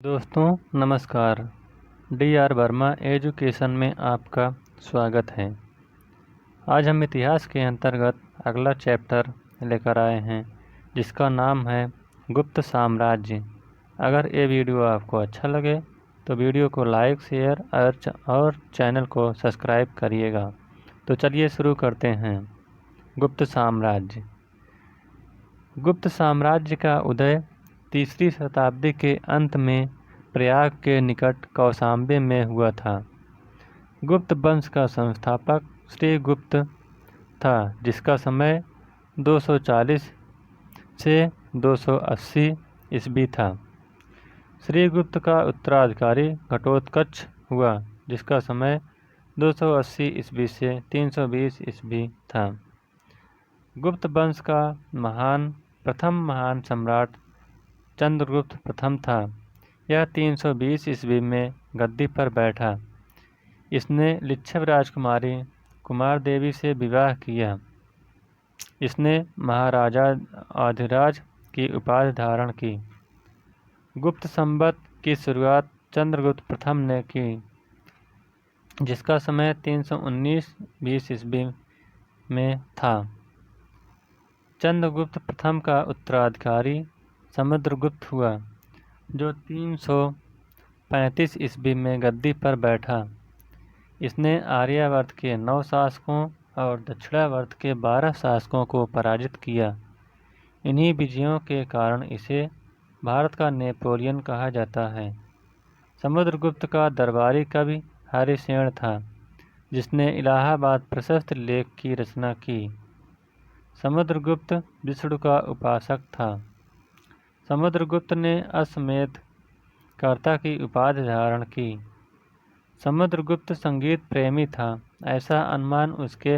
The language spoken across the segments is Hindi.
दोस्तों नमस्कार। डी.आर. वर्मा एजुकेशन में आपका स्वागत है। आज हम इतिहास के अंतर्गत अगला चैप्टर लेकर आए हैं जिसका नाम है गुप्त साम्राज्य। अगर ये वीडियो आपको अच्छा लगे तो वीडियो को लाइक शेयर और चैनल को सब्सक्राइब करिएगा। तो चलिए शुरू करते हैं। गुप्त साम्राज्य। गुप्त साम्राज्य का उदय 3री शताब्दी के अंत में प्रयाग के निकट कौशाम्बी में हुआ था। गुप्त वंश का संस्थापक श्री गुप्त था, जिसका समय 240 से 280 ईस्वी था। श्री गुप्त का उत्तराधिकारी घटोत्कच हुआ, जिसका समय 280 ईस्वी से 320 ईस्वी था। गुप्त वंश का प्रथम महान सम्राट चंद्रगुप्त प्रथम था। यह 320 ईस्वी में गद्दी पर बैठा। इसने लिच्छव राजकुमारी कुमार देवी से विवाह किया। इसने महाराजा अधिराज की उपाधि धारण की। गुप्त संवत की शुरुआत चंद्रगुप्त प्रथम ने की, जिसका समय 319-20 ईस्वी में था। चंद्रगुप्त प्रथम का उत्तराधिकारी समुद्रगुप्त हुआ, जो 335 ईस्वी में गद्दी पर बैठा। इसने आर्यावर्त के 9 शासकों और दक्षिणावर्त के 12 शासकों को पराजित किया। इन्हीं विजयों के कारण इसे भारत का नेपोलियन कहा जाता है। समुद्रगुप्त का दरबारी कवि हरिसेन था, जिसने इलाहाबाद प्रशस्त लेख की रचना की। समुद्रगुप्त विष्णु का उपासक था। समुद्रगुप्त ने अश्वमेध कर्ता की उपाधि धारण की। समुद्रगुप्त संगीत प्रेमी था। ऐसा अनुमान उसके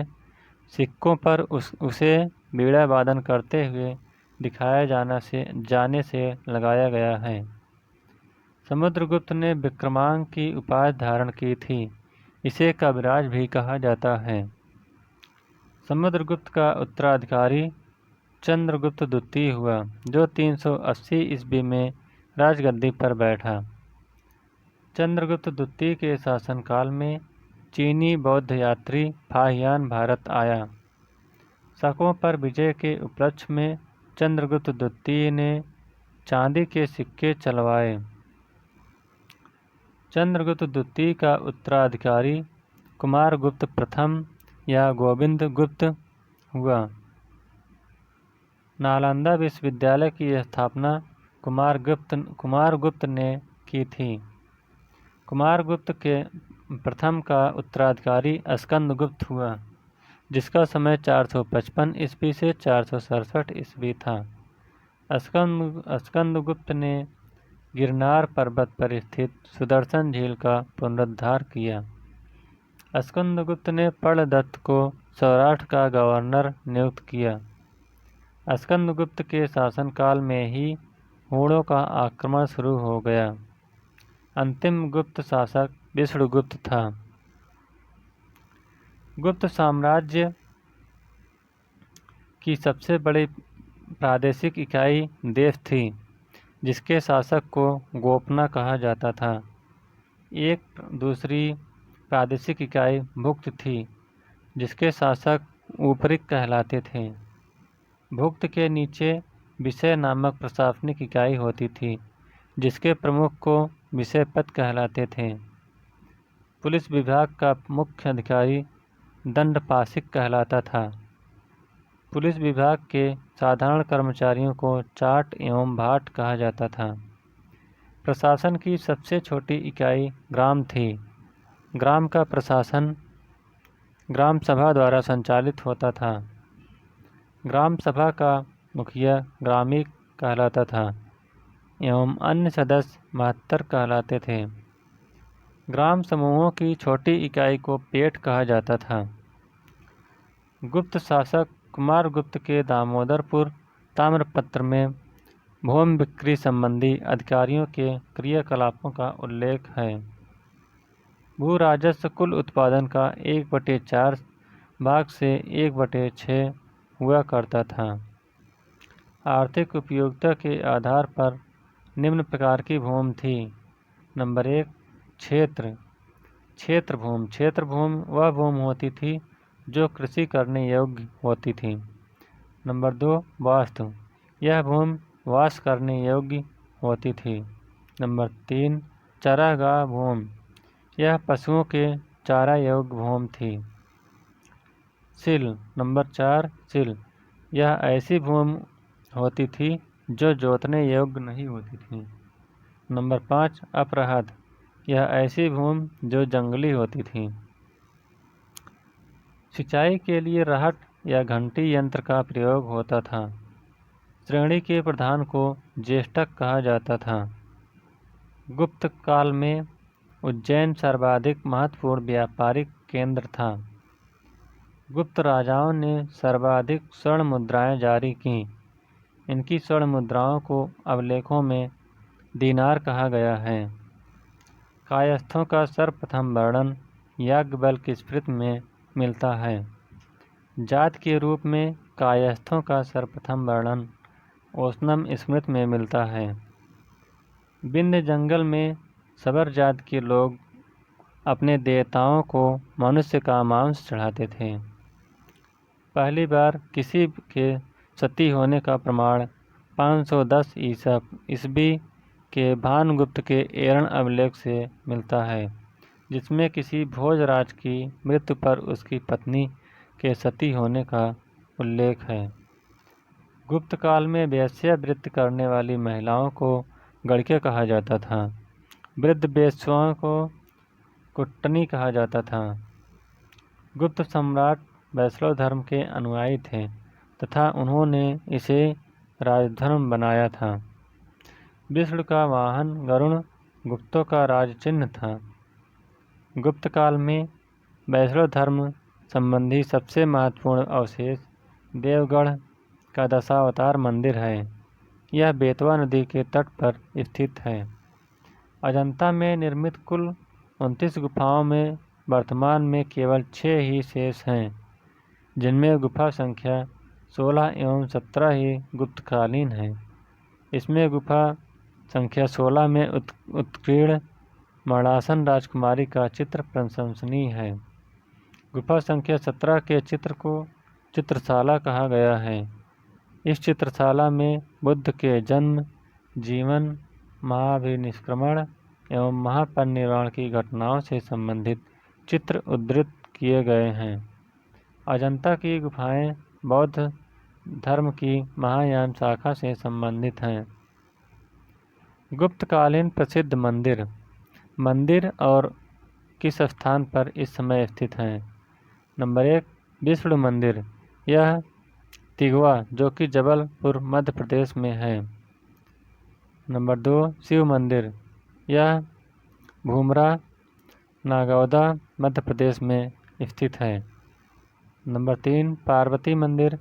सिक्कों पर उसे बीड़ा वादन करते हुए दिखाया जाने से लगाया गया है। समुद्रगुप्त ने विक्रमांक की उपाधि धारण की थी। इसे कविराज भी कहा जाता है। समुद्रगुप्त का उत्तराधिकारी चंद्रगुप्त द्वितीय हुआ, जो 380 ईस्वी में राजगद्दी पर बैठा। चंद्रगुप्त द्वितीय के शासनकाल में चीनी बौद्ध यात्री फाहियान भारत आया। शकों पर विजय के उपलक्ष्य में चंद्रगुप्त द्वितीय ने चांदी के सिक्के चलवाए। चंद्रगुप्त द्वितीय का उत्तराधिकारी कुमारगुप्त प्रथम या गोविंद गुप्त हुआ। नालंदा विश्वविद्यालय की स्थापना कुमारगुप्त ने की थी। कुमारगुप्त के प्रथम का उत्तराधिकारी स्कंदगुप्त हुआ, जिसका समय 455 ईस्वी से 467 ईस्वी था। स्कंदगुप्त ने गिरनार पर्वत पर स्थित सुदर्शन झील का पुनरुद्धार किया। स्कंदगुप्त ने पर्णदत्त को सौराष्ट्र का गवर्नर नियुक्त किया। स्कंदगुप्त के शासनकाल में ही हूणों का आक्रमण शुरू हो गया। अंतिम गुप्त शासक विष्णुगुप्त था। गुप्त साम्राज्य की सबसे बड़ी प्रादेशिक इकाई देश थी, जिसके शासक को गोपना कहा जाता था। एक दूसरी प्रादेशिक इकाई भुक्त थी, जिसके शासक ऊपरिक कहलाते थे। भुक्त के नीचे विषय नामक प्रशासनिक इकाई होती थी, जिसके प्रमुख को विषयपत कहलाते थे। पुलिस विभाग का मुख्य अधिकारी दंडपाशिक कहलाता था। पुलिस विभाग के साधारण कर्मचारियों को चाट एवं भाट कहा जाता था। प्रशासन की सबसे छोटी इकाई ग्राम थी। ग्राम का प्रशासन ग्राम सभा द्वारा संचालित होता था। ग्राम सभा का मुखिया ग्रामीण कहलाता था एवं अन्य सदस्य महत्तर कहलाते थे। ग्राम समूहों की छोटी इकाई को पेट कहा जाता था। गुप्त शासक कुमारगुप्त के दामोदरपुर ताम्रपत्र में भूमि बिक्री संबंधी अधिकारियों के क्रियाकलापों का उल्लेख है। भू राजस्व कुल उत्पादन का 1/4 भाग से 1/6 हुआ करता था। आर्थिक उपयोगिता के आधार पर निम्न प्रकार की भूमि थी। नंबर 1, क्षेत्र। क्षेत्रभूमि। क्षेत्रभूमि वह भूमि होती थी जो कृषि करने योग्य होती थी। नंबर 2, वास्तु। यह भूमि वास करने योग्य होती थी। नंबर 3, चारागाह भूमि। यह पशुओं के चारा योग्य भूमि थी। सिल। नंबर 4, सिल। यह ऐसी भूमि होती थी जो जोतने योग्य नहीं होती थी। नंबर 5, अपरहद। यह ऐसी भूमि जो जंगली होती थी। सिंचाई के लिए रहट या घंटी यंत्र का प्रयोग होता था। श्रेणी के प्रधान को ज्येष्ठक कहा जाता था। गुप्त काल में उज्जैन सर्वाधिक महत्वपूर्ण व्यापारिक केंद्र था। गुप्त राजाओं ने सर्वाधिक स्वर्ण मुद्राएं जारी की। इनकी स्वर्ण मुद्राओं को अभिलेखों में दीनार कहा गया है। कायस्थों का सर्वप्रथम वर्णन याज्ञवल्क्य स्मृति में मिलता है। जाति के रूप में कायस्थों का सर्वप्रथम वर्णन ओशनम स्मृति में मिलता है। विंध्य जंगल में सबर जाति के लोग अपने देवताओं को मनुष्य का मांस चढ़ाते थे। पहली बार किसी के सती होने का प्रमाण 510 ईस्वी के भानुगुप्त के एरण अभिलेख से मिलता है, जिसमें किसी भोजराज की मृत्यु पर उसकी पत्नी के सती होने का उल्लेख है। गुप्त काल में वेश्यावृत्ति करने वाली महिलाओं को गणिका कहा जाता था। वृद्ध वेश्याओं को कुट्टनी कहा जाता था। गुप्त सम्राट वैष्णव धर्म के अनुयायी थे तथा उन्होंने इसे राजधर्म बनाया था। विष्णु का वाहन गरुण गुप्तों का राजचिन्ह था। गुप्त काल में वैष्णव धर्म संबंधी सबसे महत्वपूर्ण अवशेष देवगढ़ का दशावतार मंदिर है। यह बेतवा नदी के तट पर स्थित है। अजंता में निर्मित कुल 29 गुफाओं में वर्तमान में केवल 6 ही शेष हैं, जिनमें गुफा संख्या 16 एवं 17 ही गुप्तकालीन है। इसमें गुफा संख्या 16 में उत्कीर्ण मरणासन राजकुमारी का चित्र प्रशंसनीय है। गुफा संख्या 17 के चित्र को चित्रशाला कहा गया है। इस चित्रशाला में बुद्ध के जन्म, जीवन, महाभिनिष्क्रमण एवं महापरिनिर्वाण की घटनाओं से संबंधित चित्र उद्धृत किए गए हैं। अजंता की गुफाएं बौद्ध धर्म की महायान शाखा से संबंधित हैं। गुप्तकालीन प्रसिद्ध मंदिर। मंदिर और किस स्थान पर इस समय स्थित हैं? नंबर 1, विष्णु मंदिर। यह तिगवा जो कि जबलपुर मध्य प्रदेश में है। नंबर 2, शिव मंदिर। यह भूमरा नागौदा मध्य प्रदेश में स्थित है। नंबर 3, पार्वती मंदिर।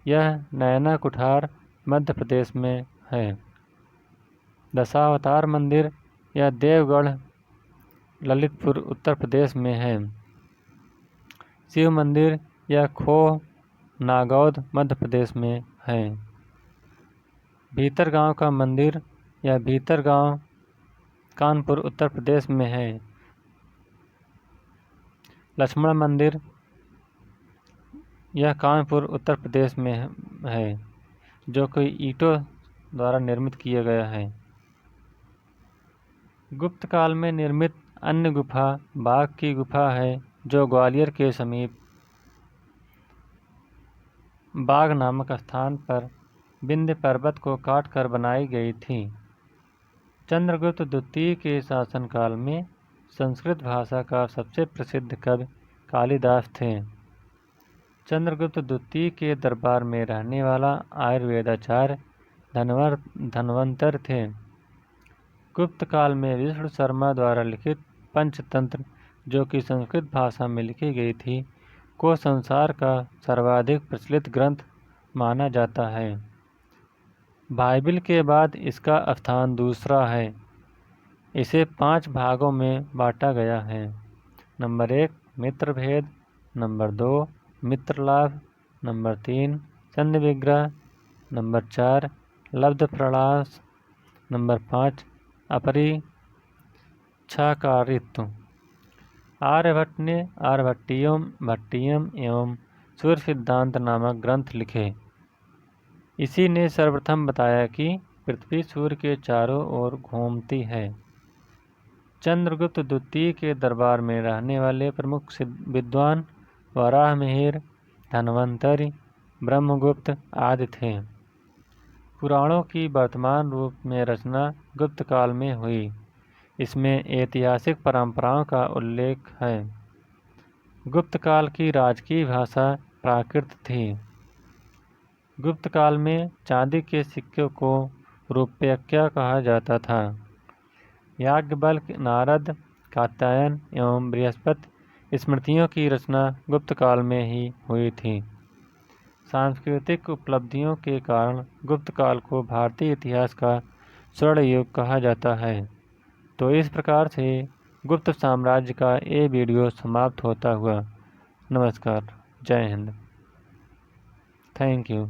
यह नैना कुठार मध्य प्रदेश में है। दशावतार मंदिर। यह देवगढ़ ललितपुर उत्तर प्रदेश में है। शिव मंदिर। यह खोह नागौद मध्य प्रदेश में है। भीतरगांव का मंदिर। यह भीतरगांव कानपुर उत्तर प्रदेश में है। लक्ष्मण मंदिर। यह कानपुर उत्तर प्रदेश में है, जो कि ईंटों द्वारा निर्मित किया गया है। गुप्त काल में निर्मित अन्य गुफा बाघ की गुफा है, जो ग्वालियर के समीप बाघ नामक स्थान पर विंध्य पर्वत को काटकर बनाई गई थी। चंद्रगुप्त द्वितीय के शासनकाल में संस्कृत भाषा का सबसे प्रसिद्ध कवि कालिदास थे। चंद्रगुप्त द्वितीय के दरबार में रहने वाला आयुर्वेदाचार्य धन्वंतर थे। गुप्त काल में विष्णु शर्मा द्वारा लिखित पंचतंत्र, जो कि संस्कृत भाषा में लिखी गई थी, को संसार का सर्वाधिक प्रचलित ग्रंथ माना जाता है। बाइबिल के बाद इसका स्थान दूसरा है। इसे 5 भागों में बांटा गया है। नंबर 1, मित्रभेद। नंबर 2, मित्रलाभ। नंबर 3, चंद्र विग्रह। नंबर 4, लब्ध प्रलास। नंबर 5 अपरिच्छाकारित्व। आर्यभट्ट ने भट्टियम एवं सूर्य सिद्धांत नामक ग्रंथ लिखे। इसी ने सर्वप्रथम बताया कि पृथ्वी सूर्य के चारों ओर घूमती है। चंद्रगुप्त द्वितीय के दरबार में रहने वाले प्रमुख विद्वान वराहमिहिर, धन्वंतरि, ब्रह्मगुप्त आदि थे। पुराणों की वर्तमान रूप में रचना गुप्त काल में हुई। इसमें ऐतिहासिक परंपराओं का उल्लेख है। गुप्त काल की राजकीय भाषा प्राकृत थी। गुप्त काल में चांदी के सिक्कों को रुपयख्या कहा जाता था। याज्ञवल्क्य, नारद, कात्यायन एवं बृहस्पति स्मृतियों की रचना गुप्त काल में ही हुई थी। सांस्कृतिक उपलब्धियों के कारण गुप्त काल को भारतीय इतिहास का स्वर्ण युग कहा जाता है। तो इस प्रकार से गुप्त साम्राज्य का ये वीडियो समाप्त होता हुआ। नमस्कार, जय हिंद, थैंक यू।